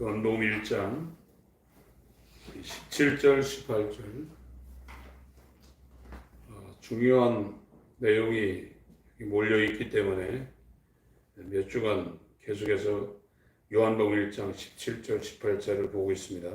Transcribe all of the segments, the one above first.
요한복음 1장 17절 18절 중요한 내용이 몰려있기 때문에 몇 주간 계속해서 요한복음 1장 17절 18절을 보고 있습니다.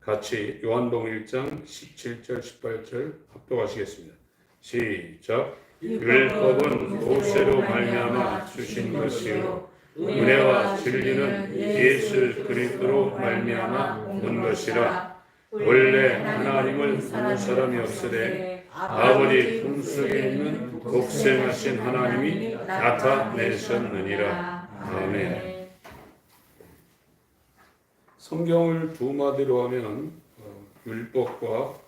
같이 요한복음 1장 17절 18절 합독하시겠습니다. 시작. 율법은 모세로 말미암아 주신 것이요 은혜와 진리는 예수 그리스도로 말미암아 온 것이라. 원래 하나님을 보는 사람이 없으되 아버지 품속에 있는 독생하신 하나님이 나타내셨느니라. 아멘. 성경을 두 마디로 하면 율법과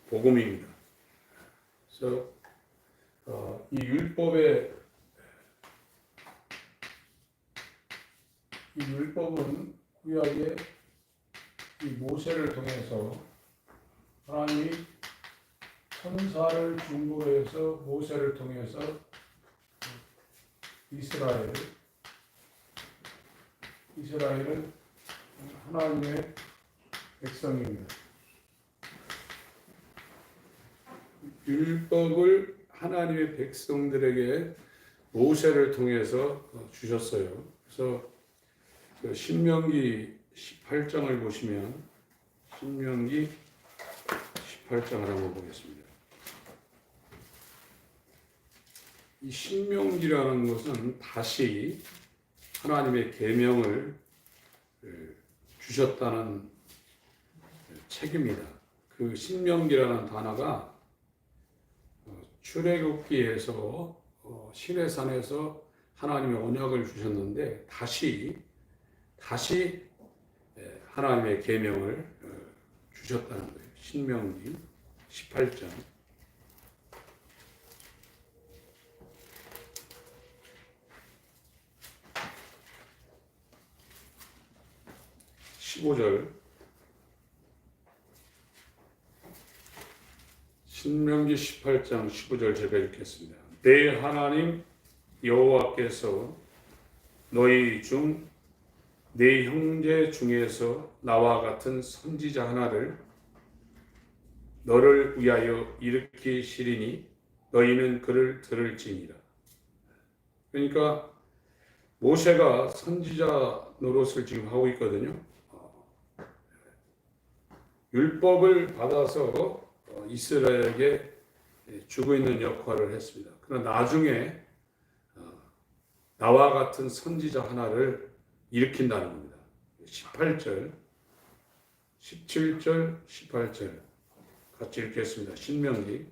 복음입니다. 그래서 이 율법은 구약의 이 모세를 통해서 하나님이 천사를 중보로 해서 모세를 통해서 이스라엘은 하나님의 백성입니다. 율법을 하나님의 백성들에게 모세를 통해서 주셨어요. 그래서 신명기 18장을 보시면 신명기 18장을 한번 보겠습니다. 이 신명기라는 것은 다시 하나님의 계명을 주셨다는 책입니다. 그 신명기라는 단어가 출애굽기에서 시내산에서 하나님의 언약을 주셨는데 다시 하나님의 계명을 주셨다는 거예요. 신명기 18장 15절 신명기 18장 15절 제가 읽겠습니다. 내 하나님 여호와께서 너희 중 네 형제 중에서 나와 같은 선지자 하나를 너를 위하여 일으키시리니 너희는 그를 들을지니라. 그러니까 모세가 선지자 노릇을 지금 하고 있거든요. 율법을 받아서 이스라엘에게 주고 있는 역할을 했습니다. 그러나 나중에 나와 같은 선지자 하나를 일으킨다는 겁니다. 18절, 17절, 18절 같이 읽겠습니다. 신명기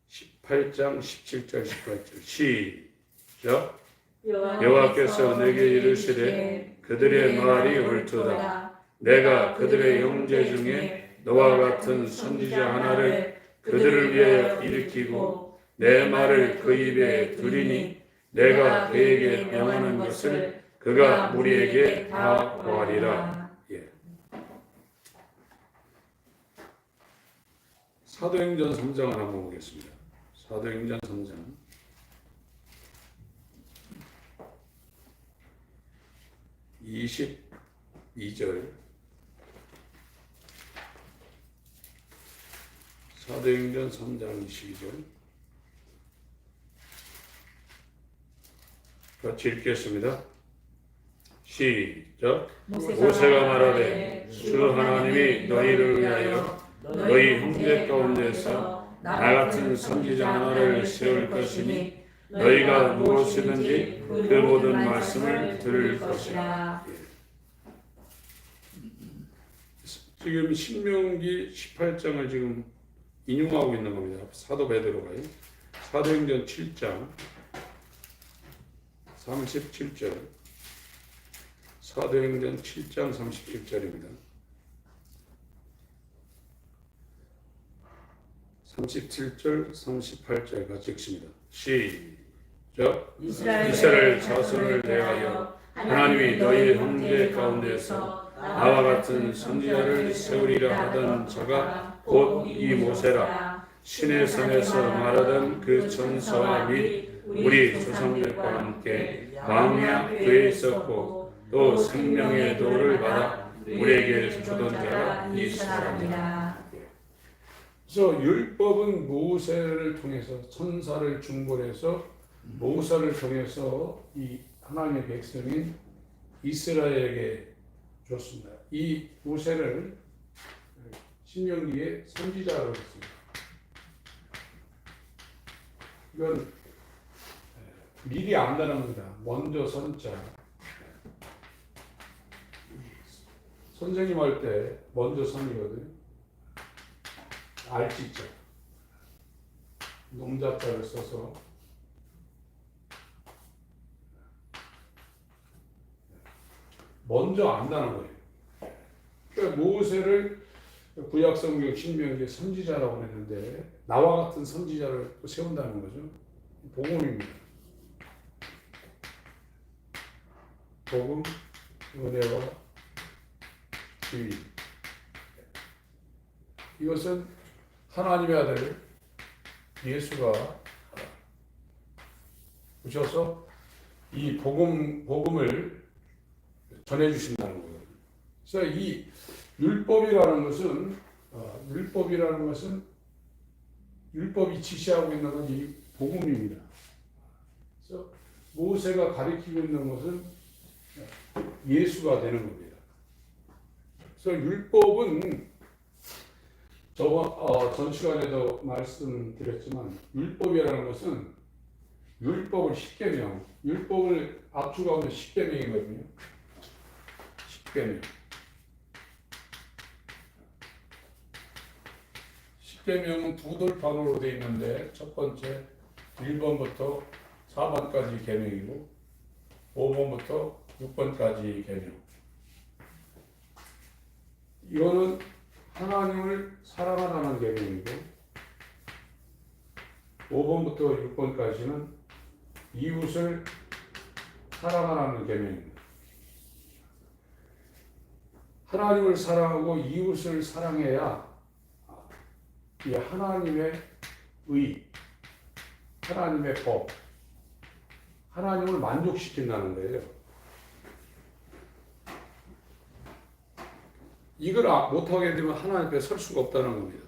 18장 17절, 18절 시작. 여호와께서 내게 이르시되 그들의 말이 옳도다. 내가 그들의 형제 중에 너와 같은 선지자 하나를 그들을 위하여 일으키고 내 말을 그 입에 두리니 내가 그에게 명하는 것을 그가 우리에게 다 고하리라. 예. 사도행전 3장을 한번 보겠습니다. 사도행전 3장 22절 사도행전 3장 22절 같이 읽겠습니다. 시작. 모세가 말하되 주 하나님이 너희를 위하여 너희 형제 가운데서 나 같은 선지자 하나를 세울 것이니 너희가 무엇이든지 그 모든 말씀을 들을 것이라. 지금 신명기 18장을 지금 인용하고 있는 겁니다. 사도 베드로가요. 사도행전 7장 37절 사도행전 7장 37절입니다. 37절 38절 같이 읽습니다. 시작. 이스라엘 자손을 대하여 하나님이 너희 형제 가운데서 나와 같은 선지자를 세우리라 하던 자가 곧 이 모세라. 신의 산에서 말하던 그 천사와 및 우리 조상들과 함께 광야 그에 있었고 또 생명의 도를 받아 우리에게 주던 자가 이 사람이라. 그래서 율법은 모세를 통해서 천사를 중보해서 모세를 통해서 이 하나님의 백성인 이스라엘에게 줬습니다. 이 모세를 신명기의 선지자라고 했습니다. 이건 미리 안다는 겁니다. 먼저 선자. 선생님 할 때 먼저 선이거든요. 알지자. 농자자를 써서 먼저 안다는 거예요. 그러니까 모세를 구약성경 신명기의 선지자라고 했는데 나와 같은 선지자를 또 세운다는 거죠. 복음입니다. 복음, 은혜와 지위. 이것은 하나님의 아들 예수가 오셔서 이 복음을 전해주신다는 거예요. 그래서 이 율법이라는 것은 율법이 지시하고 있는 건 이 복음입니다. 그래서 모세가 가리키고 있는 것은 예수가 되는 겁니다. 그래서 율법은 전 시간에도 말씀드렸지만 율법이라는 것은 율법을 10계명, 율법을 압축하면 10계명이거든요. 10계명. 10계명은 두 돌판으로 되어 있는데 첫 번째 1번부터 4번까지 계명이고 5번부터 6번까지 계명. 이거는 하나님을 사랑하라는 계명이고 5번부터 6번까지는 이웃을 사랑하라는 계명입니다. 하나님을 사랑하고 이웃을 사랑해야 이 하나님의 의, 하나님의 법, 하나님을 만족시킨다는 거예요. 이걸 못하게 되면 하나님 앞에 설 수가 없다는 겁니다.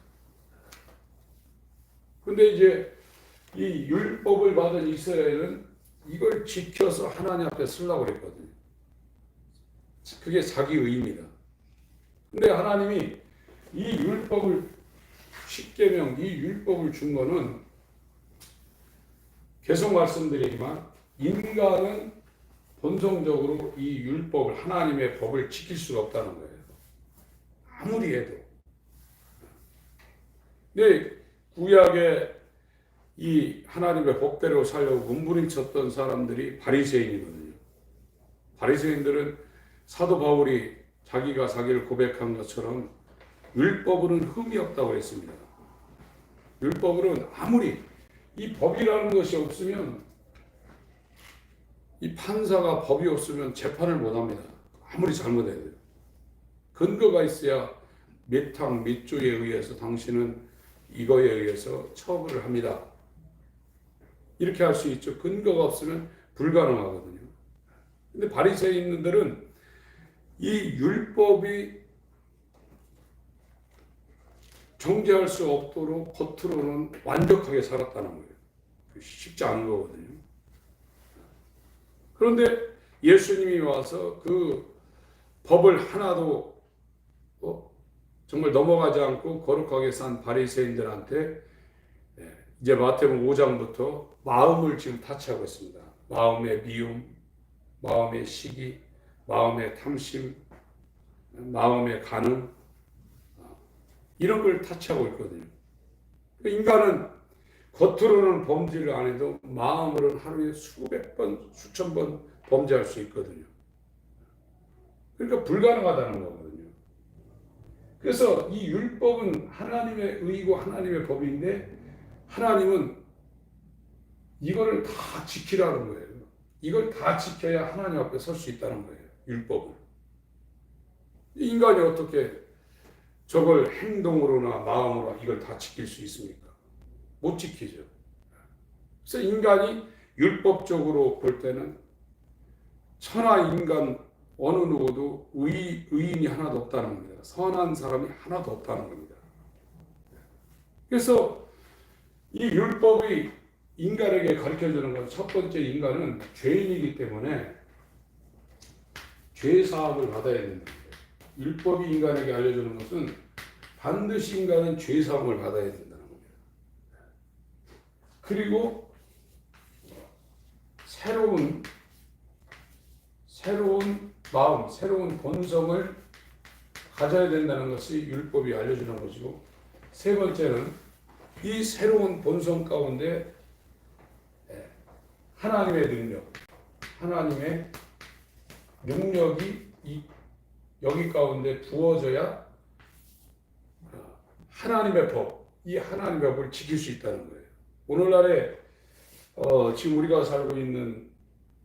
근데 이제 이 율법을 받은 이스라엘은 이걸 지켜서 하나님 앞에 쓰려고 그랬거든요. 그게 자기 의입니다. 근데 하나님이 이 율법을 10계명, 이 율법을 준 거는 계속 말씀드리지만 인간은 본성적으로 이 율법을, 하나님의 법을 지킬 수가 없다는 거예요. 아무리 해도. 근데 구약에 이 하나님의 법대로 살려고 몸부림쳤던 사람들이 바리새인이거든요. 바리새인들은 사도 바울이 자기가 자기를 고백한 것처럼 율법으로는 흠이 없다고 했습니다. 율법으로는 아무리 이 법이라는 것이 없으면, 이 판사가 법이 없으면 재판을 못합니다. 아무리 잘못해도. 근거가 있어야 몇 항, 몇 조에 의해서 당신은 이거에 의해서 처벌을 합니다. 이렇게 할 수 있죠. 근거가 없으면 불가능하거든요. 근데 바리새인들은 이 율법이 정죄할 수 없도록 겉으로는 완벽하게 살았다는 거예요. 쉽지 않은 거거든요. 그런데 예수님이 와서 그 법을 하나도 정말 넘어가지 않고 거룩하게 산 바리새인들한테 이제 마태복음 5장부터 마음을 지금 타치하고 있습니다. 마음의 미움, 마음의 시기, 마음의 탐심, 마음의 간음, 이런 걸 타치하고 있거든요. 인간은 겉으로는 범죄를 안 해도 마음으로는 하루에 수백 번, 수천 번 범죄할 수 있거든요. 그러니까 불가능하다는 거거든요. 그래서 이 율법은 하나님의 의고 하나님의 법인데 하나님은 이거를 다 지키라는 거예요. 이걸 다 지켜야 하나님 앞에 설 수 있다는 거예요. 율법을. 인간이 어떻게 저걸 행동으로나 마음으로 이걸 다 지킬 수 있습니까? 못 지키죠. 그래서 인간이 율법적으로 볼 때는 천하 인간 어느 누구도 의인이 하나도 없다는 겁니다. 선한 사람이 하나도 없다는 겁니다. 그래서 이 율법이 인간에게 가르쳐주는 건 첫 번째, 인간은 죄인이기 때문에 죄사함을 받아야 된다. 율법이 인간에게 알려주는 것은 반드시 인간은 죄사함을 받아야 된다는 겁니다. 그리고 새로운 마음, 새로운 본성을 가져야 된다는 것이 율법이 알려주는 것이고, 세 번째는 이 새로운 본성 가운데 하나님의 능력, 하나님의 능력이 여기 가운데 부어져야 하나님의 법, 이 하나님의 법을 지킬 수 있다는 거예요. 오늘날에 지금 우리가 살고 있는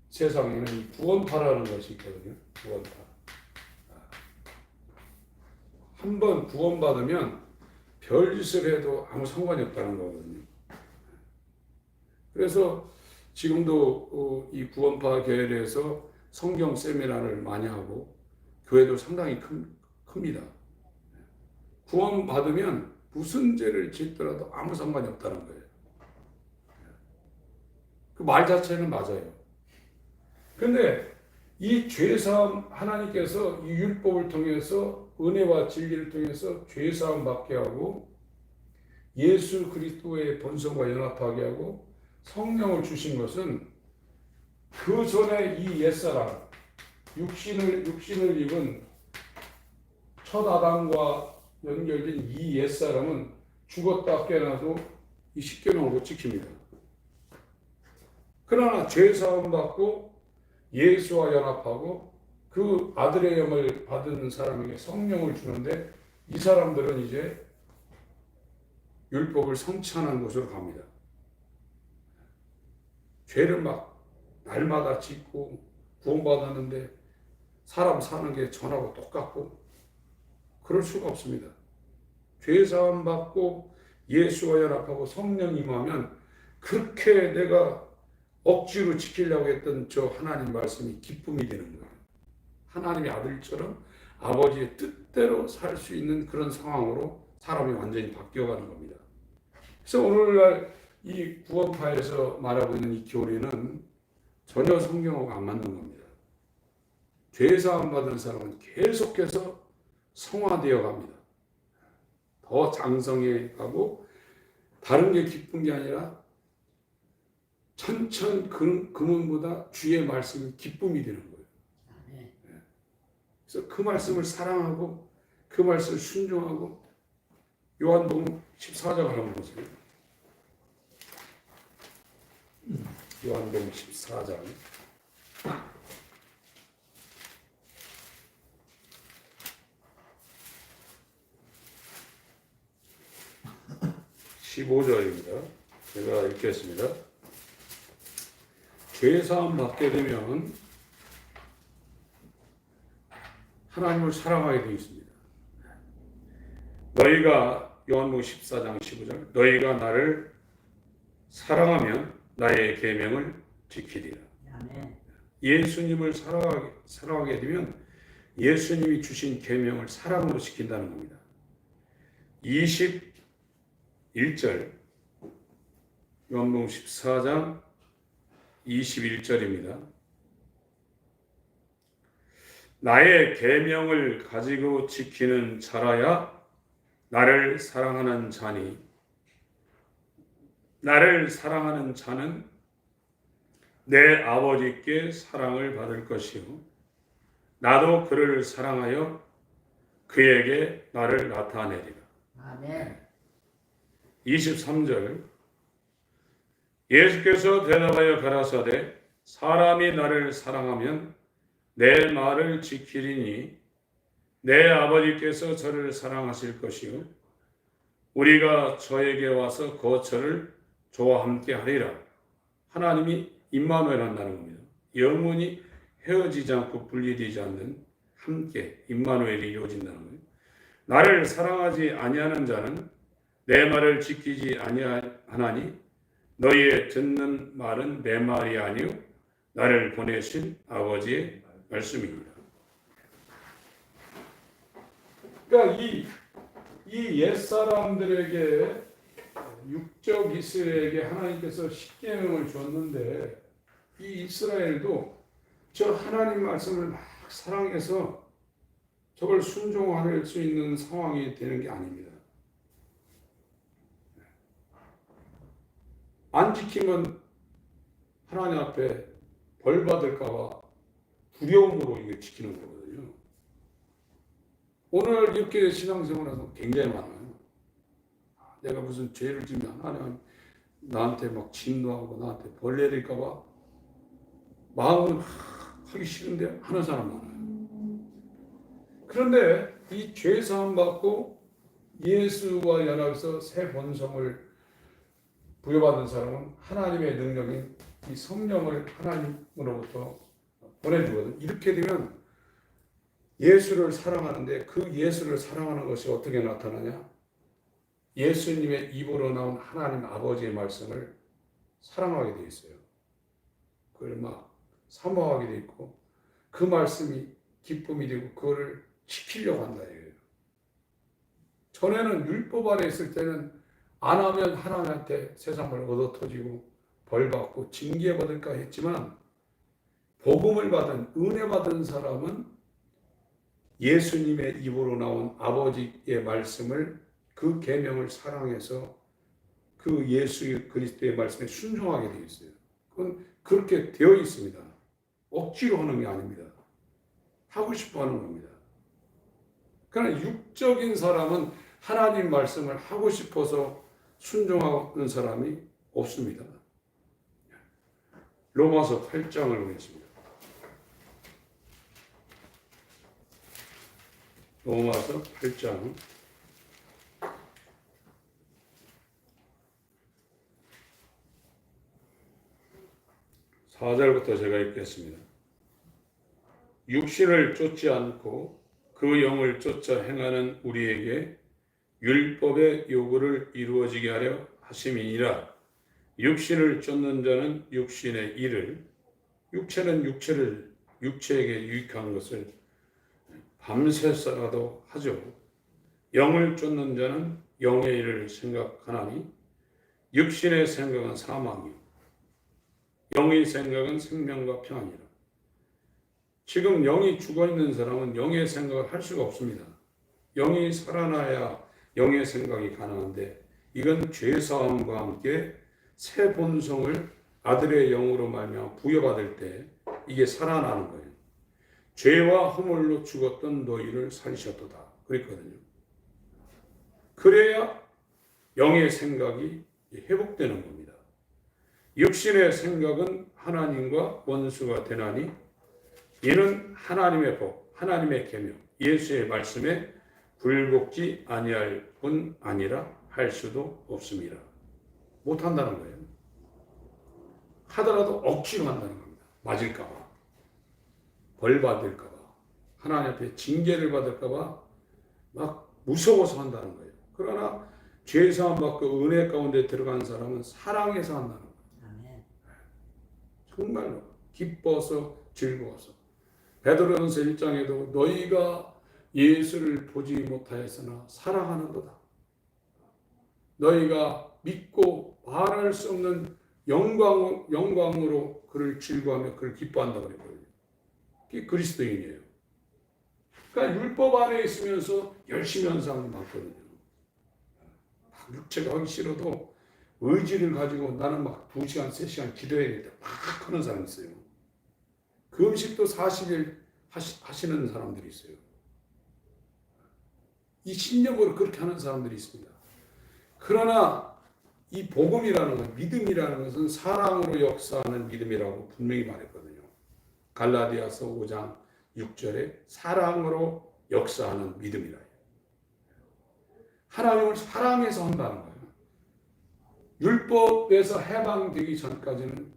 세상에는 구원파라는 것이 있거든요. 구원파. 한번 구원받으면 별짓을 해도 아무 상관이 없다는 거거든요. 그래서 지금도 이 구원파 교회에 대해서 성경 세미나를 많이 하고 교회도 상당히 큽니다. 구원받으면 무슨 죄를 짓더라도 아무 상관이 없다는 거예요. 그 말 자체는 맞아요. 근데 이 죄사함, 하나님께서 이 율법을 통해서 은혜와 진리를 통해서 죄사함 받게 하고 예수 그리스도의 본성과 연합하게 하고 성령을 주신 것은 그 전에 이 옛사람, 육신을 입은 첫 아담과 연결된 이 옛사람은 죽었다 깨어나도 이 십계명으로 지킵니다. 그러나 죄사함 받고 예수와 연합하고 그 아들의 영을 받은 사람에게 성령을 주는데 이 사람들은 이제 율법을 성취하는 곳으로 갑니다. 죄를 막 날마다 짓고 구원받았는데 사람 사는 게 전하고 똑같고 그럴 수가 없습니다. 죄사함 받고 예수와 연합하고 성령 임하면 그렇게 내가 억지로 지키려고 했던 저 하나님 말씀이 기쁨이 되는 거예요. 하나님의 아들처럼 아버지의 뜻대로 살 수 있는 그런 상황으로 사람이 완전히 바뀌어가는 겁니다. 그래서 오늘날 이 구원파에서 말하고 있는 이 교리는 전혀 성경하고 안 맞는 겁니다. 죄사함 받은 사람은 계속해서 성화되어 갑니다. 더 장성해 가고 다른 게 기쁜 게 아니라 천천 금은보다 주의 말씀이 기쁨이 되는 거예요. 그래서 그 말씀을 사랑하고 그 말씀을 순종하고 요한복음 14장 한번 보세요. 요한복음 14장 15절입니다. 제가 읽겠습니다. 죄사함 받게 되면 하나님을 사랑하게 되어 있습니다. 너희가 요한복음 14장 15절 너희가 나를 사랑하면 나의 계명을 지키리라. 예수님을 사랑하게 되면 예수님이 주신 계명을 사랑으로 지킨다는 겁니다. 21절 요한복음 14장 21절입니다. 나의 계명을 가지고 지키는 자라야 나를 사랑하는 자니 나를 사랑하는 자는 내 아버지께 사랑을 받을 것이요 나도 그를 사랑하여 그에게 나를 나타내리라. 아멘. 23절 예수께서 대답하여 가라사대 사람이 나를 사랑하면 내 말을 지키리니 내 아버지께서 저를 사랑하실 것이요 우리가 저에게 와서 거처를 저와 함께 하리라. 하나님이 임마누엘 한다는 겁니다. 영원히 헤어지지 않고 분리되지 않는 함께 임마누엘이 이루어진다는 거예요. 나를 사랑하지 아니하는 자는 내 말을 지키지 아니하나니 너희의 듣는 말은 내 말이 아니요 나를 보내신 아버지의 말씀입니다. 그러니까 이 옛사람들에게 육적 이스라엘에게 하나님께서 십계명을 줬는데 이 이스라엘도 저 하나님 말씀을 막 사랑해서 저걸 순종할 수 있는 상황이 되는 게 아닙니다. 안 지키면 하나님 앞에 벌 받을까 봐 두려움으로 이게 지키는 거거든요. 오늘 이렇게 신앙생활에서 굉장히 많아요. 내가 무슨 죄를 지면 하나님 나한테 막 진노하고 나한테 벌 내릴까 봐 마음은 하기 싫은데 하는 사람 많아요. 그런데 이 죄 사함 받고 예수와 연합해서 새 본성을 부여받은 사람은 하나님의 능력인 이 성령을 하나님으로부터 보내주거든. 이렇게 되면 예수를 사랑하는데 그 예수를 사랑하는 것이 어떻게 나타나냐? 예수님의 입으로 나온 하나님 아버지의 말씀을 사랑하게 돼 있어요. 그걸 막 사모하게 돼 있고 그 말씀이 기쁨이 되고 그거를 지키려고 한다 이거예요. 전에는 율법 아래 있을 때는 안 하면 하나님한테 세상을 얻어 터지고 벌 받고 징계 받을까 했지만 복음을 받은 은혜 받은 사람은 예수님의 입으로 나온 아버지의 말씀을 그 계명을 사랑해서 그 예수 그리스도의 말씀에 순종하게 되어 있어요. 그건 그렇게 되어 있습니다. 억지로 하는 게 아닙니다. 하고 싶어 하는 겁니다. 그러나 육적인 사람은 하나님 말씀을 하고 싶어서 순종하는 사람이 없습니다. 로마서 8장을 보겠습니다. 로마서 8장 4절부터 제가 읽겠습니다. 육신을 쫓지 않고 그 영을 쫓아 행하는 우리에게 율법의 요구를 이루어지게 하려 하심이니라. 육신을 쫓는 자는 육신의 일을, 육체는 육체에게 유익한 것을 밤새서라도 하죠. 영을 쫓는 자는 영의 일을 생각하나니 육신의 생각은 사망이요 영의 생각은 생명과 평안이라. 지금 영이 죽어있는 사람은 영의 생각을 할 수가 없습니다. 영이 살아나야 영의 생각이 가능한데 이건 죄사함과 함께 새 본성을 아들의 영으로 말미암아 부여받을 때 이게 살아나는 거예요. 죄와 허물로 죽었던 너희를 살리셨도다 그랬거든요. 그래야 영의 생각이 회복되는 겁니다. 육신의 생각은 하나님과 원수가 되나니 이는 하나님의 법, 하나님의 계명, 예수의 말씀에 굴복지 아니할 뿐 아니라 할 수도 없습니다. 못한다는 거예요. 하더라도 억지로 한다는 겁니다. 맞을까 봐, 벌 받을까 봐, 하나님 앞에 징계를 받을까 봐 막 무서워서 한다는 거예요. 그러나 죄사함 받고 은혜 가운데 들어간 사람은 사랑해서 한다는 거예요. 정말로 기뻐서 즐거워서. 베드로전서 1장에도 너희가 예수를 보지 못하였으나 사랑하는도다. 너희가 믿고 말할 수 없는 영광으로 그를 즐거워하며 그를 기뻐한다고 그랬거든요. 그게 그리스도인이에요. 그러니까 율법 안에 있으면서 열심히 하는 사람이 많거든요. 육체가 하기 싫어도 의지를 가지고 나는 막 2시간, 3시간 기도해야겠다 막 하는 사람이 있어요. 그 음식도 40일 하시는 사람들이 있어요. 이 신념으로 그렇게 하는 사람들이 있습니다. 그러나 이 복음이라는 것, 믿음이라는 것은 사랑으로 역사하는 믿음이라고 분명히 말했거든요. 갈라디아서 5장 6절에 사랑으로 역사하는 믿음이라. 하나님을 사랑해서 한다는 거예요. 율법에서 해방되기 전까지는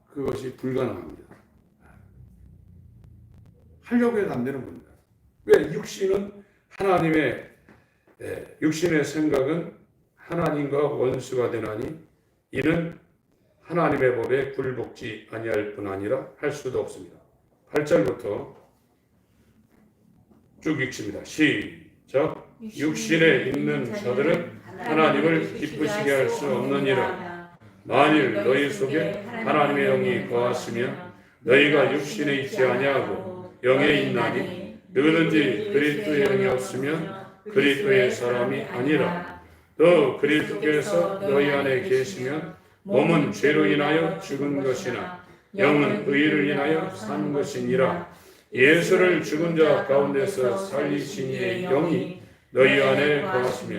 그것이 불가능합니다. 하려고 해도 안 되는 겁니다. 왜? 육신의 생각은 하나님과 원수가 되나니 이는 하나님의 법에 굴복지 아니할 뿐 아니라 할 수도 없습니다. 8절부터 쭉 읽습니다. 시작. 즉 육신에 있는 자들은 하나님을 기쁘시게 할 수 없느니라. 만일 너희 속에 하나님의 영이 거하시면 너희가 육신에 있지 아니하고 영에 있나니 누구든지 그리스도의 영이 없으면 그리스도의 사람이 아니라. 또 그리스도께서 너희 안에 계시면 몸은 죄로 인하여 죽은 것이나 영은 의를 인하여 산 것이니라. 예수를 죽은 자 가운데서 살리신 이의 영이 너희 안에 거하시며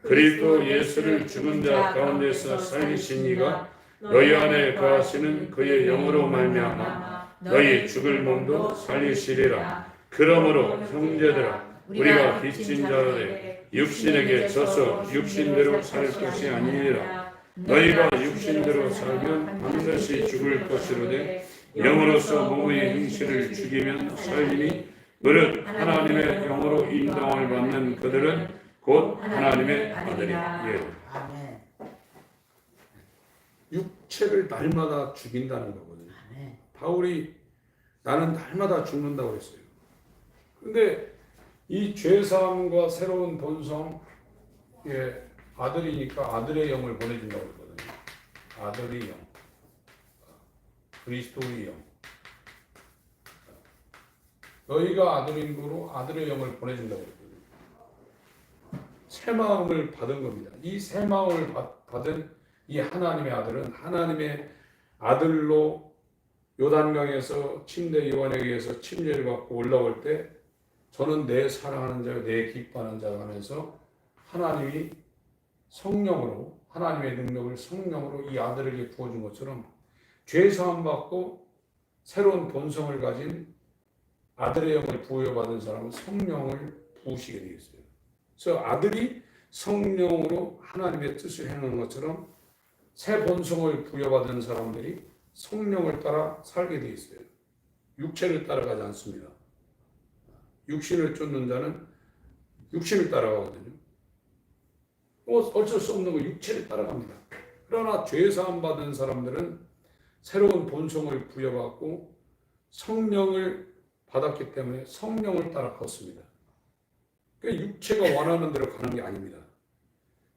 그리스도 예수를 죽은 자 가운데서 살리신 이가 너희 안에 거하시는 그의 영으로 말미암아 너희 죽을 몸도 살리시리라. 그러므로 형제들아 우리가 빚진 자들의 육신에게 져서 육신대로 살 것이 아니니라. 너희가 육신대로 살면 반드시 죽을 것이로되 영으로서 몸의 행실을 죽이면 살리니 무릇 하나님의 영으로 인도함을 받는 그들은 곧 하나님의 아들이라. 예. 육체를 날마다 죽인다는 거거든요. 바울이 나는 날마다 죽는다고 했어요. 근데 이 죄사함과 새로운 본성의 아들이니까 아들의 영을 보내준다고 했거든요. 아들의 영, 그리스도의 영. 너희가 아들인 거로 아들의 영을 보내준다고 했거든요. 새 마음을 받은 겁니다. 이 새 마음을 받은 이 하나님의 아들은 하나님의 아들로 요단강에서 침례 요한에 의해서 침례를 받고 올라올 때 저는 내 사랑하는 자요 내 기뻐하는 자가 하면서 하나님이 성령으로 하나님의 능력을 성령으로 이 아들에게 부어준 것처럼 죄 사함 받고 새로운 본성을 가진 아들의 영을 부여받은 사람은 성령을 부으시게 되겠어요. 그래서 아들이 성령으로 하나님의 뜻을 행하는 것처럼 새 본성을 부여받은 사람들이 성령을 따라 살게 되어 있어요. 육체를 따라가지 않습니다. 육신을 쫓는 자는 육신을 따라가거든요. 어쩔 수 없는 거 육체를 따라갑니다. 그러나 죄사함 받은 사람들은 새로운 본성을 부여받고 성령을 받았기 때문에 성령을 따라 걷습니다. 그러니까 육체가 원하는 대로 가는 게 아닙니다.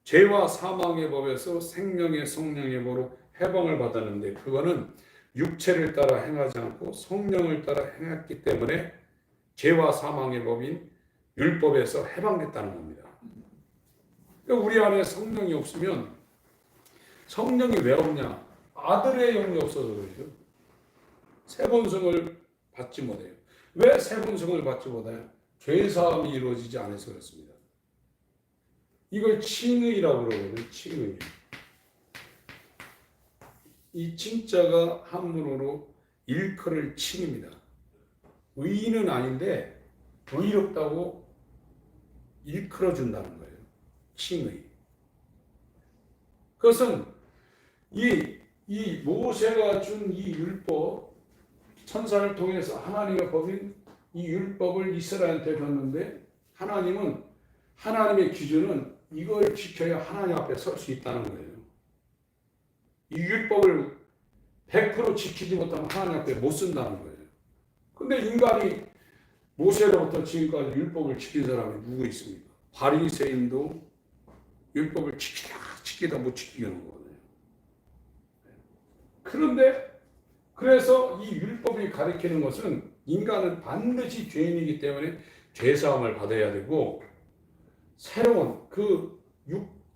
죄와 사망의 법에서 생명의 성령의 법으로 해방을 받았는데 그거는 육체를 따라 행하지 않고 성령을 따라 행했기 때문에 죄와 사망의 법인 율법에서 해방됐다는 겁니다. 그러니까 우리 안에 성령이 없으면 성령이 왜 없냐? 아들의 영이 없어서 그러죠. 새 본성을 받지 못해요. 왜 새 본성을 받지 못해요? 죄사함이 이루어지지 않아서 그렇습니다. 이걸 칭의라고 그러거든요. 칭의. 이 칭자가 한문으로 일컬을 칭입니다. 의인은 아닌데 의롭다고 일컬어준다는 거예요. 칭의. 그것은 이 모세가 준 이 율법, 천사를 통해서 하나님의 법인 이 율법을 이스라엘한테 줬는데 하나님은 하나님의 기준은 이걸 지켜야 하나님 앞에 설 수 있다는 거예요. 이 율법을 100% 지키지 못하면 하나님 앞에 못 쓴다는 거예요. 근데 인간이 모세로부터 지금까지 율법을 지킨 사람이 누구 있습니까? 바리새인도 율법을 지키다 못 지키게 하는 거거든요. 그런데 그래서 이 율법이 가리키는 것은 인간은 반드시 죄인이기 때문에 죄사함을 받아야 되고 새로운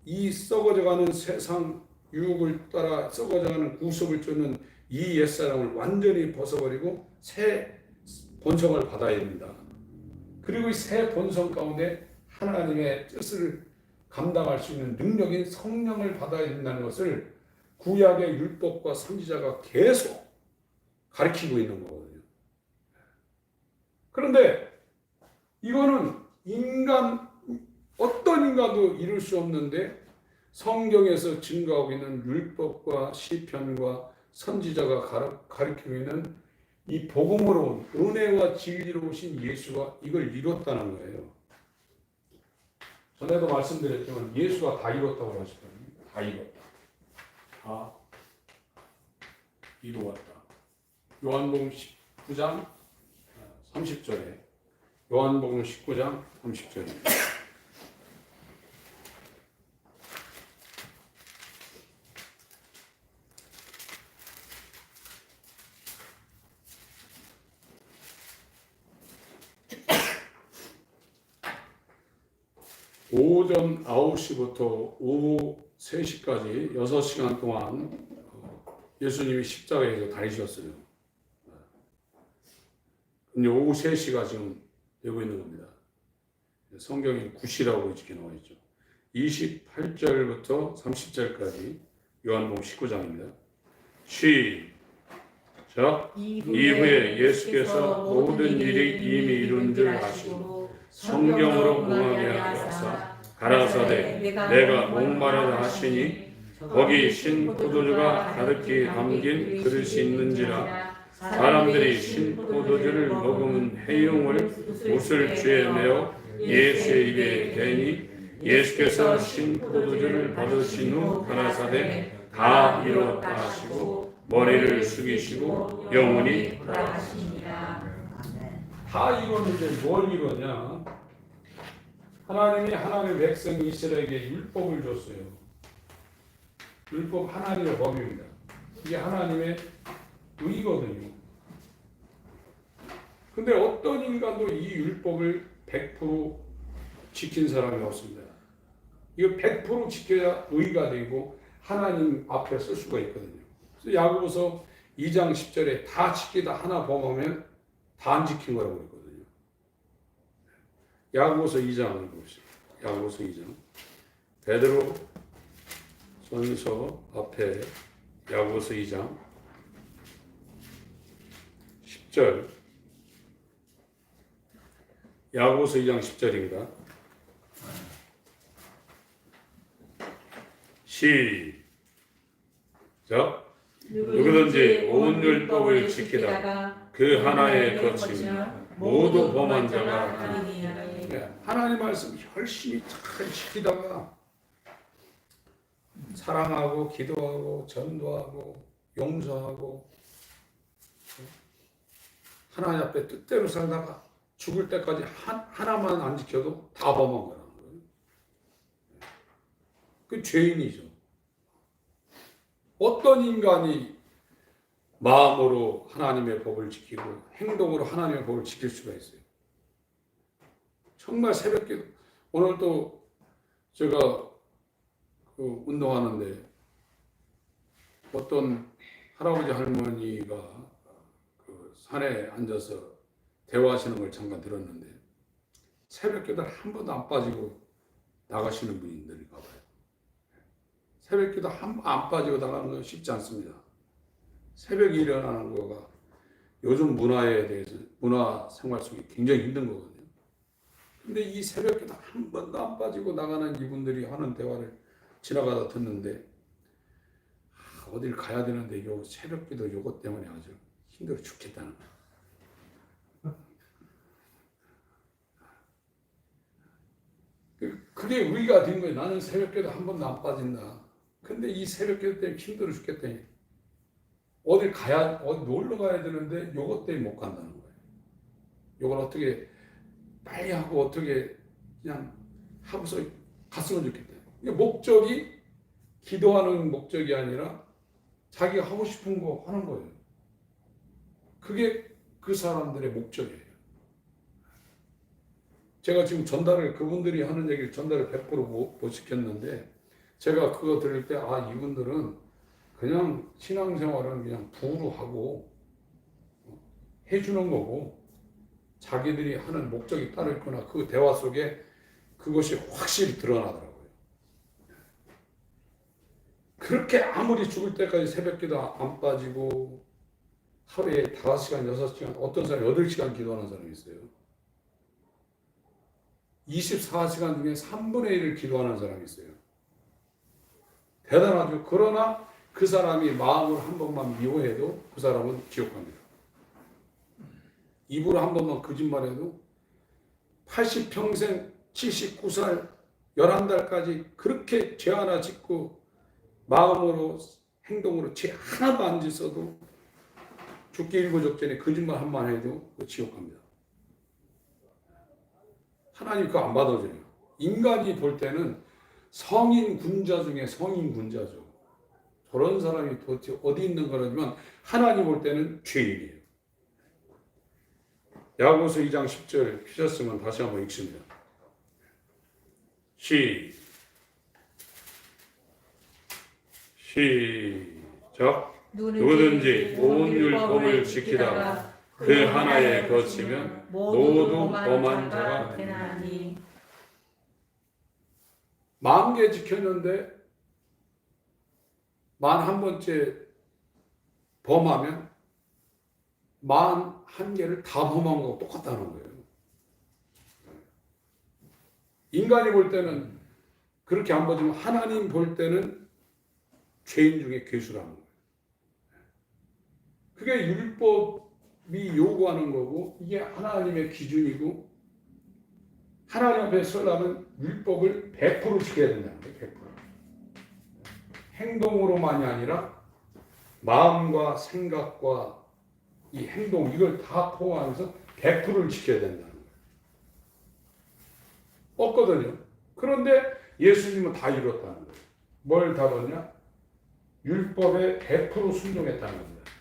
이 썩어져가는 세상 유혹을 따라 썩어져가는 구속을 쫓는 이 옛사람을 완전히 벗어버리고 새 본성을 받아야 됩니다. 그리고 이 새 본성 가운데 하나님의 뜻을 감당할 수 있는 능력인 성령을 받아야 된다는 것을 구약의 율법과 선지자가 계속 가르치고 있는 거거든요. 그런데 이거는 어떤 인간도 이룰 수 없는데 성경에서 증거하고 있는 율법과 시편과 선지자가 가르치고 있는 이 복음으로 은혜와 진리로 오신 예수가 이걸 이뤘다는 거예요. 전에도 말씀드렸지만 예수가 다 이뤘다고 하시거든요. 다 이뤘다. 다 이루었다. 요한복음 19장 30절에 요한복음 19장 30절에 오전 9시부터 오후 3시까지 6시간 동안 예수님이 십자가에서 다니셨어요. 근데 오후 3시가 지금 되고 있는 겁니다. 성경에 구시라고 이렇게 나와 있죠. 28절부터 30절까지 요한복음 19장입니다. 시작. 이후에 예수께서 모든 일이 이미 이룬 줄 아시고 성경으로 공하게 하사 가라사대 내가 목마르다 하시니 거기 신 포도주가 가득히 담긴 그릇이 있는지라 사람들이 신 포도주를 먹으면 해용을 옷을 쥐에 메어 예수의 입에 대니 예수께서 신 포도주를 받으신 후 가라사대 다 이뤘다 하시고 머리를 숙이시고 영원히 돌아가시니라. 다 이뤘는데 뭘 이뤘냐? 하나님이 하나님의 백성 이스라엘에게 율법을 줬어요. 율법 하나님의 법입니다. 이게 하나님의 의거든요. 근데 어떤 인간도 이 율법을 100% 지킨 사람이 없습니다. 이거 100% 지켜야 의가 되고 하나님 앞에 쓸 수가 있거든요. 그래서 야고보서 2장 10절에 다 지키다 하나 범하면 다 안 지킨 거라고 그랬거든요. 야고보서 2장을 보시죠. 야고보서 2장. 베드로 전서 앞에 야고보서 2장 10절. 야고보서 2장 10절입니다. 시작. 누구든지 온 율법을 지키다가 그 하나에 거치면 모두 범한 자가 아니니라. 하나님 말씀 열심히 잘 지키다가 사랑하고 기도하고 전도하고 용서하고 하나님 앞에 뜻대로 살다가 죽을 때까지 하나만 안 지켜도 다 범한 거라는 거예요. 그 죄인이죠. 어떤 인간이 마음으로 하나님의 법을 지키고 행동으로 하나님의 법을 지킬 수가 있어요? 정말 새벽기도 오늘 또 제가 운동하는데 어떤 할아버지 할머니가 산에 앉아서 대화하시는 걸 잠깐 들었는데 새벽기도 한 번도 안 빠지고 나가시는 분들인가 봐요. 새벽기도 한 번 안 빠지고 나가는 건 쉽지 않습니다. 새벽에 일어나는 거가 요즘 문화에 대해서 문화 생활 속에 굉장히 힘든 거거든요. 근데 이 새벽기도 한 번도 안 빠지고 나가는 이분들이 하는 대화를 지나가다 듣는데 어딜 가야 되는데 요 새벽기도 요것 때문에 아주 힘들어 죽겠다는 거예요. 그게 의가 된 거예요. 나는 새벽기도 한 번도 안 빠진다. 근데 이 새벽기도 때문에 힘들어 죽겠다니. 어디 놀러 가야 되는데 요것 때문에 못 간다는 거예요. 요걸 어떻게 빨리 하고 어떻게 그냥 하고서 갔으면 좋겠다. 이게 목적이 기도하는 목적이 아니라 자기가 하고 싶은 거 하는 거예요. 그게 그 사람들의 목적이에요. 제가 지금 그분들이 하는 얘기를 전달을 100% 못 시켰는데 제가 그거 들을 때 이분들은 그냥 신앙생활은 그냥 부로 하고 해주는 거고 자기들이 하는 목적이 따로 있거나 그 대화 속에 그것이 확실히 드러나더라고요. 그렇게 아무리 죽을 때까지 새벽기도 안 빠지고 하루에 5시간, 6시간, 어떤 사람이 8시간 기도하는 사람이 있어요. 24시간 중에 3분의 1을 기도하는 사람이 있어요. 대단하죠. 그러나 그 사람이 마음을 한 번만 미워해도 그 사람은 지옥 갑니다. 입으로 한 번만 거짓말해도 80평생 79살 11달까지 그렇게 죄 하나 짓고 마음으로 행동으로 죄 하나도 안 짓어도 죽기 일부 직전에 거짓말 한 번 해도 지옥 갑니다. 하나님 그거 안 받아줘요. 인간이 볼 때는 성인 군자 중에 성인 군자죠. 저런 사람이 도대체 어디 있는 거라지만 하나님 볼 때는 죄인이에요. 야고보서 2장 10절 피셨으면 다시 한번 읽습니다. 시작. 누구든지 온 율법을 지키다가 그 하나에 거치면 모두 범한 자가 되나니. 40개 지켰는데 41번째 범하면 41개를 다 범한 거하고 똑같다는 거예요. 인간이 볼 때는 그렇게 안 보지만 하나님 볼 때는 죄인 중에 괴수라는 거예요. 그게 율법이 요구하는 거고 이게 하나님의 기준이고 하나님 앞에 서려면 율법을 100% 지켜야 된다는 거예요. 100%. 행동으로만이 아니라 마음과 생각과 이 행동 이걸 다 포함해서 100%를 지켜야 된다는 거예요. 없거든요. 그런데 예수님은 다 이뤘다는 거예요. 뭘 다뤘냐? 율법에 100% 순종했다는 겁니다.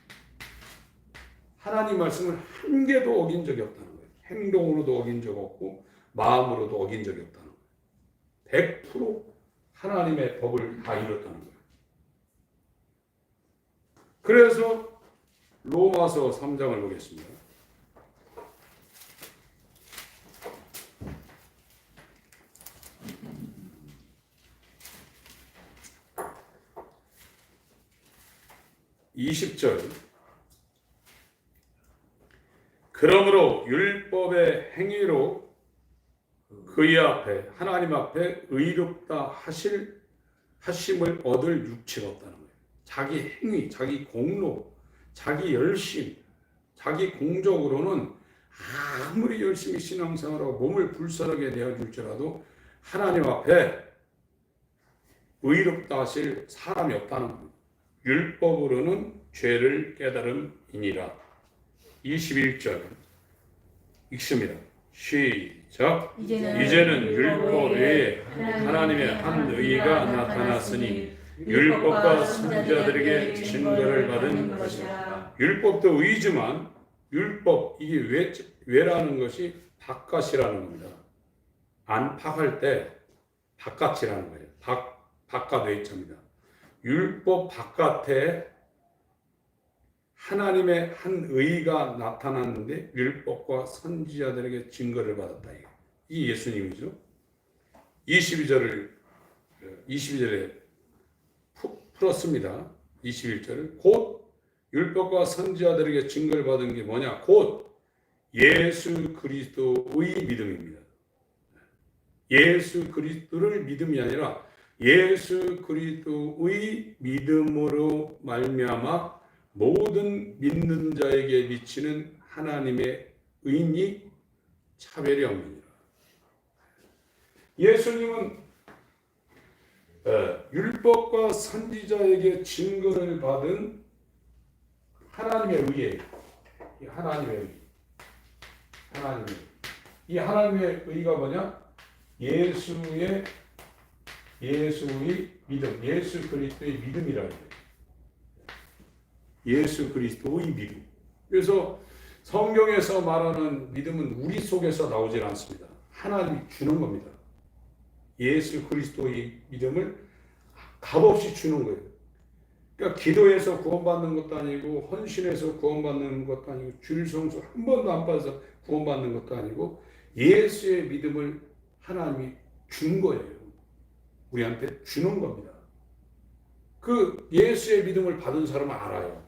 하나님 말씀을 한 개도 어긴 적이 없다는 거예요. 행동으로도 어긴 적 없고 마음으로도 어긴 적이 없다는 거예요. 100% 하나님의 법을 다 이뤘다는 거예요. 그래서 로마서 3장을 보겠습니다. (20절) 그러므로 율법의 행위로 그의 앞에 하나님 앞에 의롭다 하심을 얻을 육체가 없다는 거예요. 자기 행위, 자기 공로, 자기 열심, 자기 공적으로는 아무리 열심히 신앙생활하고 몸을 불사르게 내어줄지라도 하나님 앞에 의롭다 하실 사람이 없다는 겁니다. 율법으로는 죄를 깨달음이니라. 21절 읽습니다. 시작. 이제는 율법 외에 하나님의 한 의가 나타났으니 율법과 선지자들에게 증거를 받은 것이다. 율법도 의지만 율법 이게 외라는 것이 바깥이라는 겁니다. 안팎할 때 바깥이라는 거예요. 바깥 외자입니다. 율법 바깥에 하나님의 한 의가 나타났는데 율법과 선지자들에게 증거를 받았다. 이 예수님이죠. 22절에 풀었습니다. 21절을 곧 율법과 선지자들에게 증거를 받은 게 뭐냐? 곧 예수 그리스도의 믿음입니다. 예수 그리스도를 믿음이 아니라 예수 그리스도의 믿음으로 말미암아 모든 믿는 자에게 미치는 하나님의 의니 차별이 없느니라. 예수님은 율법과 선지자에게 증거를 받은 하나님의 의예요. 이 하나님의 의. 이 하나님의 의가 뭐냐? 예수의 믿음, 예수 그리스도의 믿음이라 해요. 예수 그리스도의 믿음. 그래서 성경에서 말하는 믿음은 우리 속에서 나오질 않습니다. 하나님이 주는 겁니다. 예수 그리스도의 믿음을 값없이 주는 거예요. 그러니까 기도해서 구원받는 것도 아니고 헌신해서 구원받는 것도 아니고 줄 성수 한 번도 안 받아서 구원받는 것도 아니고 예수의 믿음을 하나님이 준 거예요. 우리한테 주는 겁니다. 그 예수의 믿음을 받은 사람은 알아요.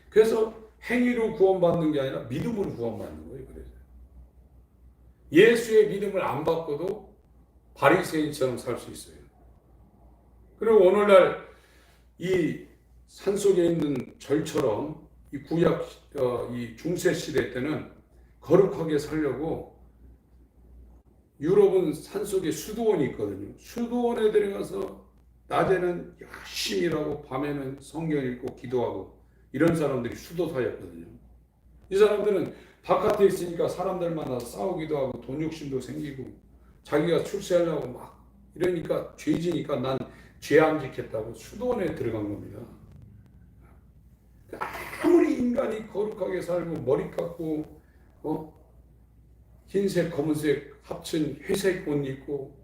그래서 행위로 구원받는 게 아니라 믿음으로 구원받는 거예요. 그래서 예수의 믿음을 안 받고도 바리새인처럼 살 수 있어요. 그리고 오늘날 이 산속에 있는 절처럼 이 구약 이 중세 시대 때는 거룩하게 살려고 유럽은 산속에 수도원이 있거든요. 수도원에 들어가서 낮에는 열심히 일하고 밤에는 성경 읽고 기도하고 이런 사람들이 수도사였거든요. 이 사람들은 바깥에 있으니까 사람들 만나서 싸우기도 하고 돈 욕심도 생기고 자기가 출세하려고 막 이러니까 죄지니까 난 죄 안 지켰다고 수도원에 들어간 겁니다. 아무리 인간이 거룩하게 살고 머리 깎고 흰색 검은색 합친 회색 옷 입고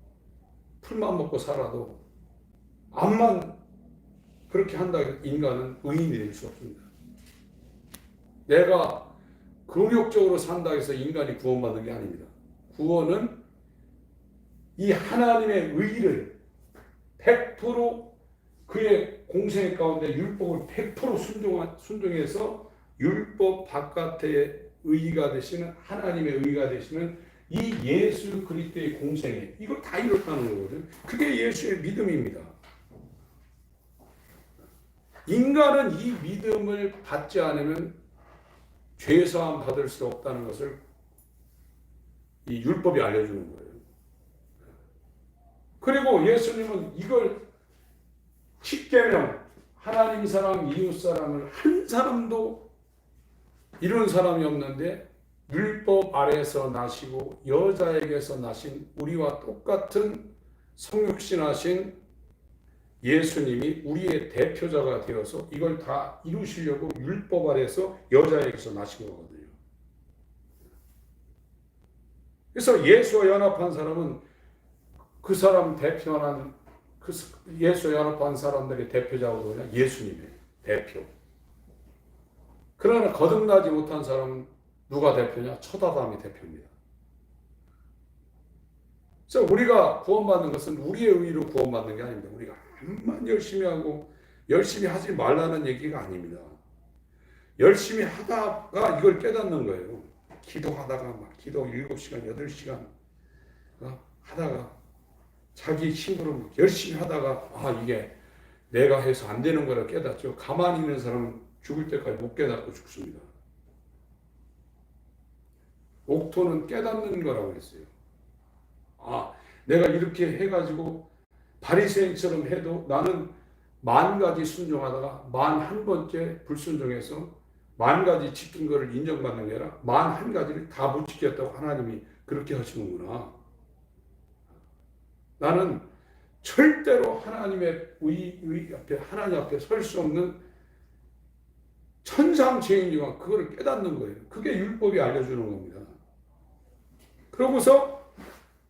풀만 먹고 살아도 암만 그렇게 한다 해서 인간은 의인이 될 수 없습니다. 내가 긍욕적으로 산다 해서 인간이 구원받는 게 아닙니다. 구원은 이 하나님의 의를 100% 그의 공생 가운데 율법을 100% 순종해서 율법 바깥의 의가 되시는 하나님의 의가 되시는 이 예수 그리스도의 공생에 이걸 다 이뤘다는 거거든요. 그게 예수의 믿음입니다. 인간은 이 믿음을 받지 않으면 죄사함 받을 수 없다는 것을 이 율법이 알려주는 거예요. 그리고 예수님은 이걸 10계명 하나님 사랑 이웃 사랑을 한 사람도 이룬 사람이 없는데 율법 아래에서 나시고 여자에게서 나신 우리와 똑같은 성육신하신 예수님이 우리의 대표자가 되어서 이걸 다 이루시려고 율법 아래에서 여자에게서 나신 거거든요. 그래서 예수와 연합한 사람은 그 사람 대표하는 그 예수와 연합한 사람들의 대표자가 뭐냐? 예수님의 대표. 그러나 거듭나지 못한 사람은 누가 대표냐? 첫 아담이 대표입니다. 그래서 우리가 구원받는 것은 우리의 의로 구원받는 게 아닙니다. 우리가 암만 열심히 하고 열심히 하지 말라는 얘기가 아닙니다. 열심히 하다가 이걸 깨닫는 거예요. 기도하다가 막 기도 7시간, 8시간 하다가 자기 힘으로 열심히 하다가 이게 내가 해서 안 되는 거라 깨닫죠. 가만히 있는 사람은 죽을 때까지 못 깨닫고 죽습니다. 옥토는 깨닫는 거라고 했어요. 내가 이렇게 해가지고 바리새인처럼 해도 나는 10,000가지 순종하다가 11번째 불순종해서 10,000가지 지킨 것을 인정받는 게 아니라 11가지를 다 못 지켰다고 하나님이 그렇게 하시는구나. 나는 절대로 하나님의 의 앞에 하나님 앞에 설 수 없는 천상죄인이지만 그거를 깨닫는 거예요. 그게 율법이 알려주는 겁니다. 그러고서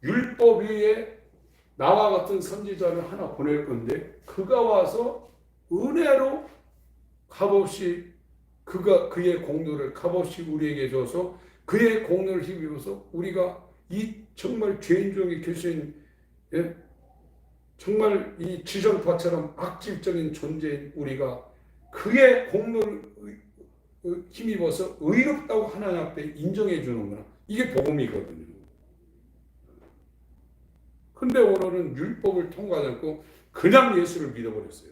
율법 위에 나와 같은 선지자를 하나 보낼 건데 그가 와서 은혜로 값없이 그의 공로를 값없이 우리에게 줘서 그의 공로를 힘입어서 우리가 이 정말 죄인 중에 계신 정말 이 지정파처럼 악질적인 존재인 우리가 그의 공로를 힘입어서 의롭다고 하나님 앞에 인정해 주는구나. 이게 복음이거든요. 근데 오늘은 율법을 통과하지 않고 그냥 예수를 믿어버렸어요.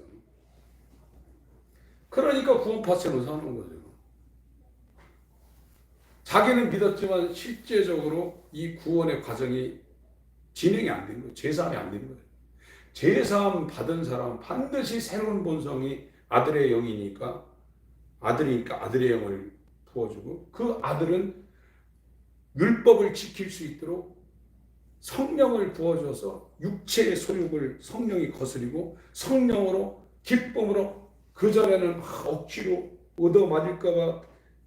그러니까 구원파처럼 사는 거죠. 자기는 믿었지만 실제적으로 이 구원의 과정이 진행이 안 된 거예요. 제사함이 안 된 거예요. 제사함 받은 사람은 반드시 새로운 본성이 아들의 영이니까 아들이니까 아들의 영을 부어주고 그 아들은 율법을 지킬 수 있도록 성령을 부어줘서 육체의 소욕을 성령이 거스리고 성령으로 기쁨으로 그전에는 막 억지로 얻어맞을까봐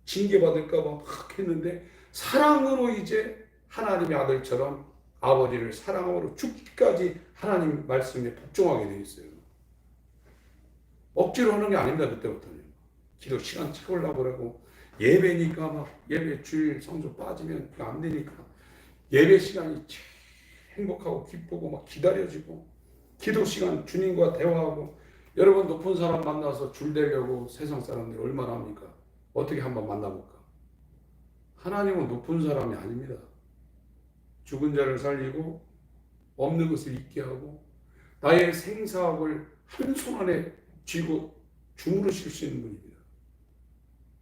징계받을까봐 막 했는데 사랑으로 이제 하나님의 아들처럼 아버지를 사랑으로 죽기까지 하나님 말씀에 복종하게 되어 있어요. 억지로 하는 게 아닙니다. 그때부터는. 기도 시간 채우려고 그러고 예배니까 막 예배 주일 성조 빠지면 안 되니까 예배 시간이 행복하고 기쁘고 막 기다려지고 기도 시간 주님과 대화하고 여러분 높은 사람 만나서 줄 대려고 세상 사람들 얼마나 합니까? 어떻게 한번 만나볼까? 하나님은 높은 사람이 아닙니다. 죽은 자를 살리고 없는 것을 있게 하고 나의 생사학을 한 손 안에 쥐고 주무르실 수 있는 분입니다.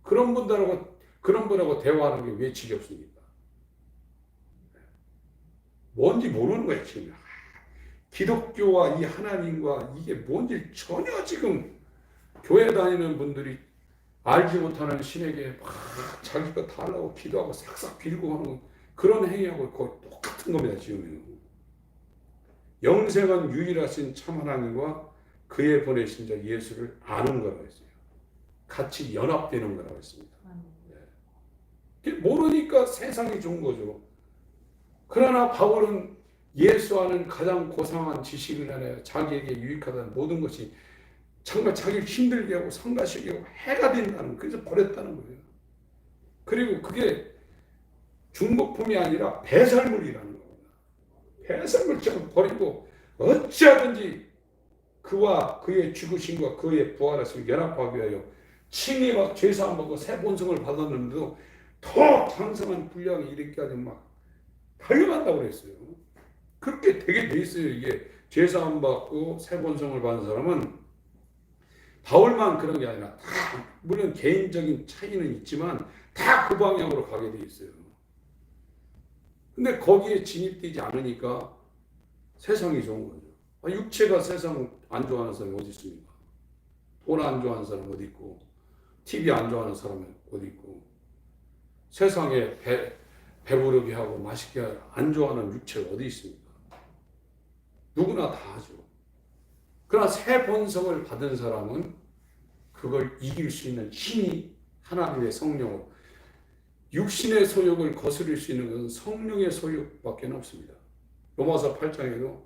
그런 분하고 대화하는 게 왜 지겹습니까? 뭔지 모르는 거예요, 지금. 기독교와 이 하나님과 이게 뭔지 전혀 지금 교회 다니는 분들이 알지 못하는 신에게 막 자기 거 다 하려고 기도하고 싹싹 빌고 하는 그런 행위하고 거의 똑같은 겁니다, 지금. 영생은 유일하신 참 하나님과 그의 보내신 자 예수를 아는 거라고 했어요. 같이 연합되는 거라고 했습니다. 네. 모르니까 세상이 좋은 거죠. 그러나 바울은 예수와는 가장 고상한 지식을 하여 자기에게 유익하다는 모든 것이 정말 자기를 힘들게 하고 성가시게 하고 해가 된다는, 그래서 버렸다는 거예요. 그리고 그게 중복품이 아니라 배설물이라는 겁니다. 배설물처럼 버리고 어찌하든지 그와 그의 죽으심과 그의 부활하심을 연합하기 위하여 친히 막 죄사함 받고 새 본성을 받았는데도 더 장성한 분량이 이렇게까지 막 달려간다고 그랬어요. 그렇게 되게 돼 있어요. 이게 죄사함 받고 새 본성을 받은 사람은 바울만 그런 게 아니라 다, 물론 개인적인 차이는 있지만 다 그 방향으로 가게 돼 있어요. 근데 거기에 진입되지 않으니까 세상이 좋은 거죠. 육체가 세상 안 좋아하는 사람이 어디 있습니까? 돈 안 좋아하는 사람 어디 있고, TV 안 좋아하는 사람이 어디 있고, 세상에 배부르게 하고 맛있게 안 좋아하는 육체가 어디 있습니까? 누구나 다 하죠. 그러나 새 본성을 받은 사람은 그걸 이길 수 있는 힘이 하나님의 성령으로, 육신의 소욕을 거스릴 수 있는 것은 성령의 소욕밖에 없습니다. 로마서 8장에도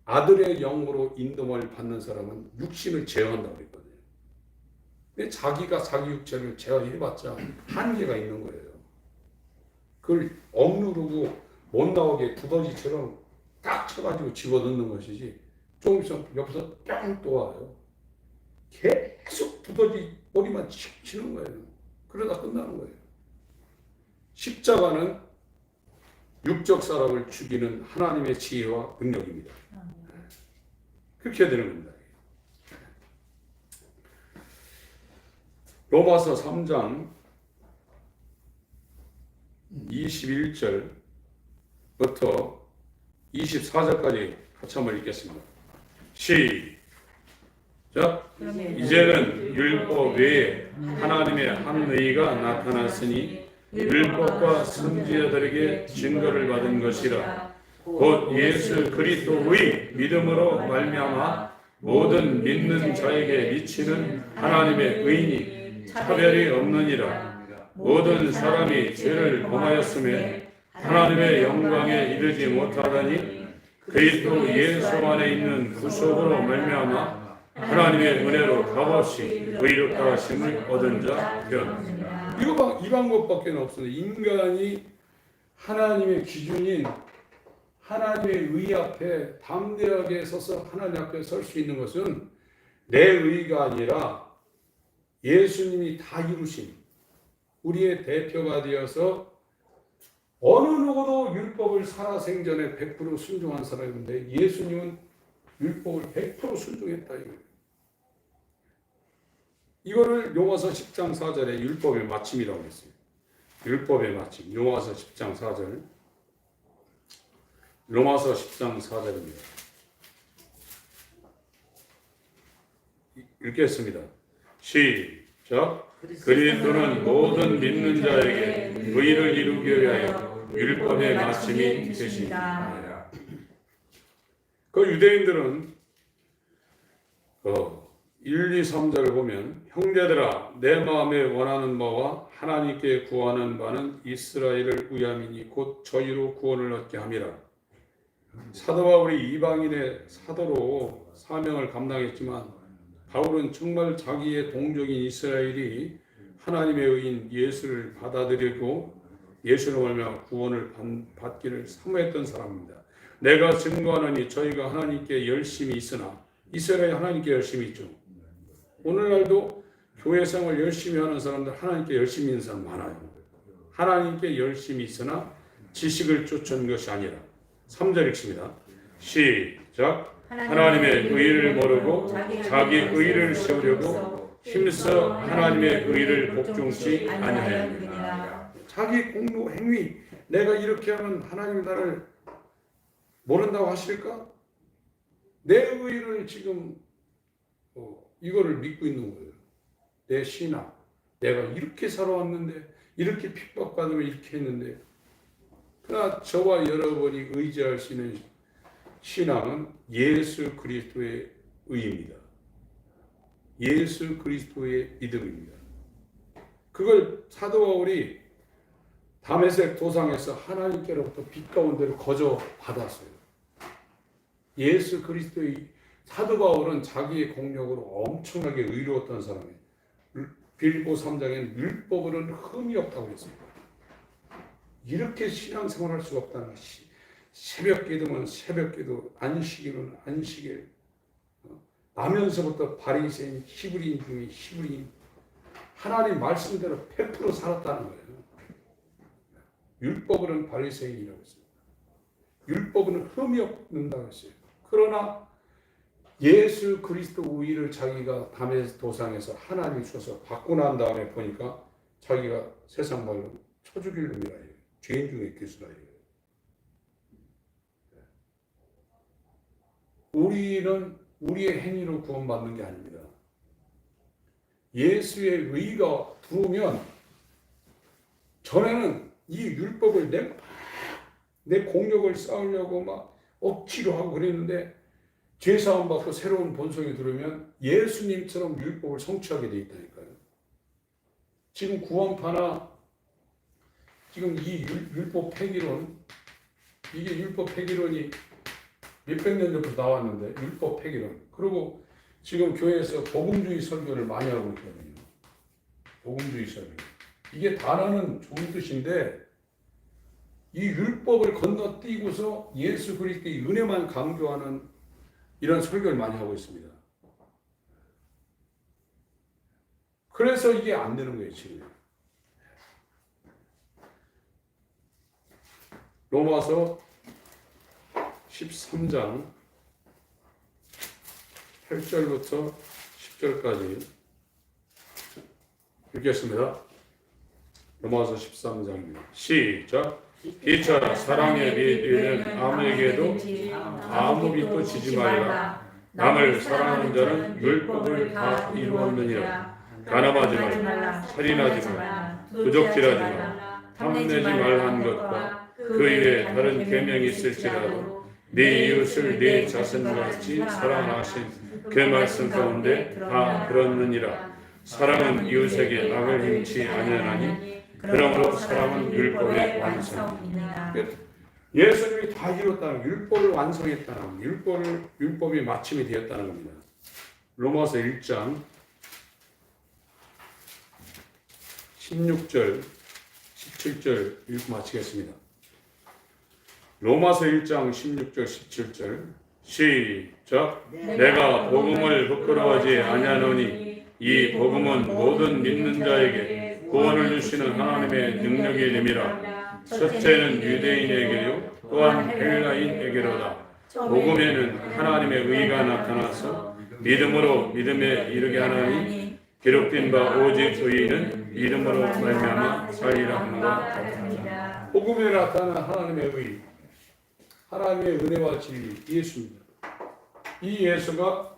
아들의 영으로 인도함을 받는 사람은 육신을 제어한다고 그랬거든요. 근데 자기가 자기 육체를 제어해봤자 한계가 있는 거예요. 그걸 억누르고 못 나오게 두더지처럼 딱 쳐가지고 집어넣는 것이지, 조금 있으면 옆에서 뿅 또 와요. 계속 두더지 머리만 치는 거예요. 그러다 끝나는 거예요. 십자가는 육적 사람을 죽이는 하나님의 지혜와 능력입니다. 그렇게 되는 겁니다. 로마서 3장 21절부터 24절까지 같이 한번 읽겠습니다. 시작. 이제는 율법 외에 하나님의 한 의가 나타났으니 율법과 선지자들에게 증거를 받은 것이라. 곧 예수 그리스도의 믿음으로 말미암아 모든 믿는 자에게 미치는 하나님의 의인이 차별이 없느니라. 모든 사람이 죄를 범하였음에 하나님의 영광에 이르지 못하다니 그리스도 예수 안에 있는 구속으로 말미암아 하나님의 은혜로 값없이 의롭다 하심을 얻은 자 되었느니라. 이 방법밖에 없습니다. 인간이 하나님의 기준인 하나님의 의 앞에 담대하게 서서 하나님 앞에 설 수 있는 것은 내 의가 아니라 예수님이 다 이루신 우리의 대표가 되어서 어느 누구도 율법을 살아생전에 100% 순종한 사람인데 예수님은 율법을 100% 순종했다 이거예요. 이거를 로마서 10장 4절에 율법의 마침이라고 했어요. 율법의 마침. 로마서 10장 4절. 로마서 10장 4절입니다. 읽겠습니다. 시작. 그리스도는 모든 믿는 자에게 의를 이루기 위하여 율법의 마침이 되시니라. 그 유대인들은 1, 2, 3절을 보면 형제들아 내 마음에 원하는 바와 하나님께 구하는 바는 이스라엘을 위함이니 곧 저희로 구원을 얻게 함이라. 사도 바울이 이방인의 사도로 사명을 감당했지만 바울은 정말 자기의 동족인 이스라엘이 하나님의 의인 예수를 받아들이고 예수로 말미암아 구원을 받기를 사모했던 사람입니다. 내가 증거하노니 저희가 하나님께 열심히 있으나 이스라엘이 하나님께 열심히 있죠. 오늘날도 교회 생활 열심히 하는 사람들 하나님께 열심히 있는 사람 많아요. 하나님께 열심히 있으나 지식을 쫓은 것이 아니라. 3절 읽습니다. 시작. 하나님의 의를 모르고 자기 의를 세우려고 힘써 하나님의 의를 복종치 아니하였느니라. 자기 공로 행위, 내가 이렇게 하면 하나님이 나를 모른다고 하실까? 내 의를 지금 이거를 믿고 있는 거예요. 내 신앙, 내가 이렇게 살아왔는데 이렇게 핍박받으면 이렇게 했는데, 그러나 저와 여러분이 의지할 수 있는 신앙은 예수 그리스도의 의입니다. 예수 그리스도의 믿음입니다. 그걸 사도 바울이 다메섹 도상에서 하나님께로부터 빛 가운데를 거저 받았어요. 예수 그리스도의 사도 바울은 자기의 공력으로 엄청나게 의로웠던 사람이에요. 빌보 3장에는 율법으로는 흠이 없다고 했습니다. 이렇게 신앙생활 할 수가 없다는 것이, 새벽 기도면 새벽 기도, 안식일은 안식일, 나면서부터 바리새인, 히브리인 중에 히브리인, 하나님 말씀대로 100% 살았다는 거예요. 율법으로는 바리새인이라고 했습니다. 율법은 흠이 없는다고 했어요. 그러나 예수 그리스도 우위를 자기가 담에서 도상에서 하나님이 주셔서 받고 난 다음에 보니까 자기가 세상 말로 쳐죽일 놈이라 해요. 죄인 중에 교수라 해요. 우리는 우리의 행위로 구원받는 게 아닙니다. 예수의 의가 들어오면, 전에는 이 율법을 내 공력을 쌓으려고 막 억지로 하고 그랬는데, 죄사함 받고 새로운 본성이 들으면 예수님처럼 율법을 성취하게 돼 있다니까요. 지금 구원파나 지금 이 율법 폐기론, 이게 율법 폐기론이 몇백 년 전부터 나왔는데, 율법 폐기론. 그리고 지금 교회에서 복음주의 설교를 많이 하고 있거든요. 복음주의 설교. 이게 단어는 좋은 뜻인데, 이 율법을 건너뛰고서 예수 그리스도의 은혜만 강조하는 이런 설교를 많이 하고 있습니다. 그래서 이게 안 되는 거예요, 지금. 로마서 13장 8절부터 10절까지 읽겠습니다. 로마서 13장입니다. 시작. 이처럼 사랑의 빛 있는 아무에게도 아무 빛도 지지 말라. 남을 사랑하는 자는 율법을 다 이루었느니라. 가늠하지 말라. 살인하지 말라. 부족질하지 말라. 탐내지 말라는 것과 그 이외에 다른 계명이 있을지라도 네 이웃을 네 자신같이 사랑하신 그 말씀 가운데 다 들었느니라. 사랑은 이웃에게 악을 행치 아니하나니 그러므로 사랑은 율법의 완성이니라. 예수님이 다 이뤘다는, 율법을 완성했다는, 율법이 마침이 되었다는 겁니다. 로마서 1장 16절 17절 읽고 마치겠습니다. 로마서 1장 16절 17절 시작. 내가 복음을 부끄러워하지 아니하노니 이 복음은 모든 믿는 자에게 구원을 주시는 하나님의 능력의 이름이라. 첫째는 유대인에게요 또한 헬라인에게로다. 복음에는 하나님의 의가 나타나서 믿음으로 믿음에 이르게 하나니 기록된 바 오직 의인은 믿음으로 말미암아 살리라 하는 것 같습니다. 복음에 나타난 하나님의 의, 하나님의 은혜와 진리, 예수입니다. 이 예수가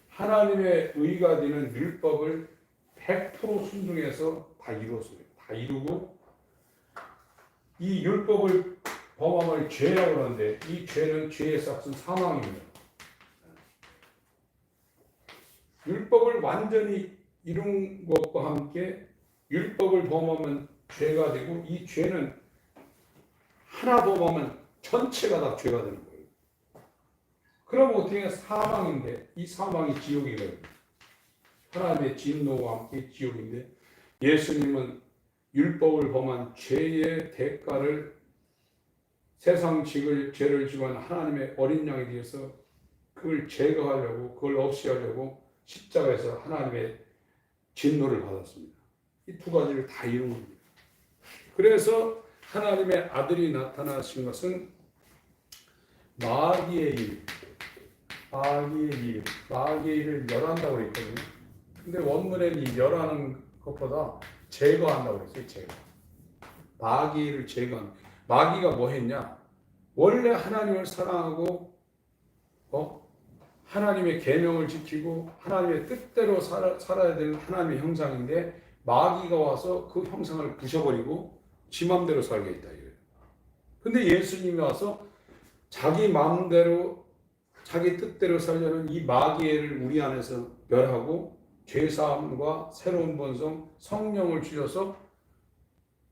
하나님의 의가 되는 율법을 100% 순종해서 다 이루었어요. 다 이루고, 이 율법을 범함을 죄라고 하는데, 이 죄는 죄의 삭은 사망입니다. 율법을 완전히 이룬 것과 함께 율법을 범하면 죄가 되고, 이 죄는 하나 범하면 전체가 다 죄가 되는 거예요. 그럼 어떻게 해야 사망인데, 이 사망이 지옥이거든요. 하나님의 진노와 함께 지옥인데, 예수님은 율법을 범한 죄의 대가를, 세상 죄를 지고한 하나님의 어린 양이 되어서 그걸 제거하려고, 그걸 없이 하려고 십자가에서 하나님의 진노를 받았습니다. 이 두 가지를 다 이룬 겁니다. 그래서 하나님의 아들이 나타나신 것은 마귀의 일, 마귀의 일을 멸한다고 했거든요. 근데 원문에는 이 멸하는 것보다 제거한다고 그랬어요. 제거. 마귀의 일을 제거한. 마귀가 뭐 했냐? 원래 하나님을 사랑하고 하나님의 계명을 지키고 하나님의 뜻대로 살아야 되는 하나님의 형상인데, 마귀가 와서 그 형상을 부셔버리고 지 맘대로 살게 했다 이거예요. 근데 예수님이 와서 자기 마음대로 자기 뜻대로 살려는 이 마귀를 우리 안에서 멸하고 죄사함과 새로운 본성, 성령을 주셔서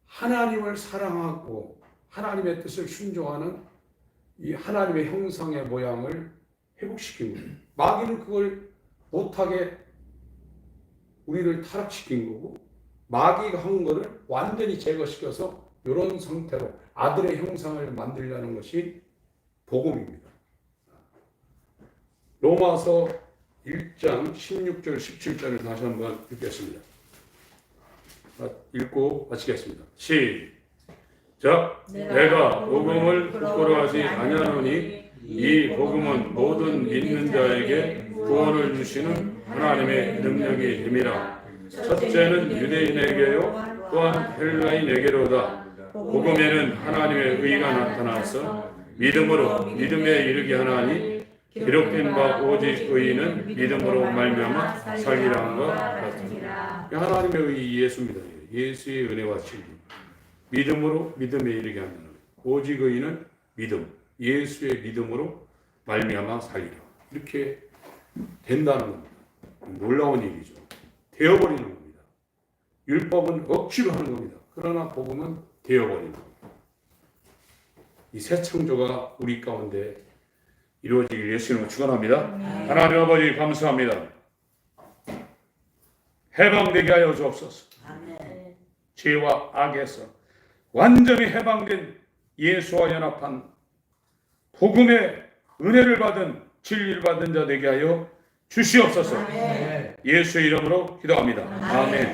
하나님을 사랑하고 하나님의 뜻을 순종하는 이 하나님의 형상의 모양을 회복시킨 거예요. 마귀는 그걸 못하게 우리를 타락시킨 거고, 마귀가 한 거를 완전히 제거시켜서 이런 상태로 아들의 형상을 만들려는 것이 복음입니다. 로마서 1장 16절 17절을 다시 한번 읽겠습니다. 읽고 마치겠습니다. 시작. 내가 복음을 부끄러워하지 아니하노니 이 복음은 모든 믿는 자에게 구원을 주시는 하나님의 능력이 됨이라. 첫째는 유대인에게요 또한 헬라인에게로다. 복음에는 하나님의 의가 나타나서 믿음으로 믿음에 이르게 하나니 기록된 바 오직 의인은 믿음으로 말미암아 살리라 한 것 같습니다. 하나님의 의 예수입니다. 예수의 은혜와 진리. 믿음으로 믿음에 이르게 하는 오직 의인은 믿음. 예수의 믿음으로 말미암아 살리라. 이렇게 된다는 겁니다. 놀라운 일이죠. 되어버리는 겁니다. 율법은 억지로 하는 겁니다. 그러나 복음은 되어버리는 겁니다. 이 새 창조가 우리 가운데 이루어지길 예수님으로 축원합니다. 하나님 아버지 감사합니다. 해방되게 하여 주옵소서. 죄와 악에서 완전히 해방된 예수와 연합한 복음의 은혜를 받은 진리를 받은 자 되게 하여 주시옵소서. 예수의 이름으로 기도합니다. 아멘.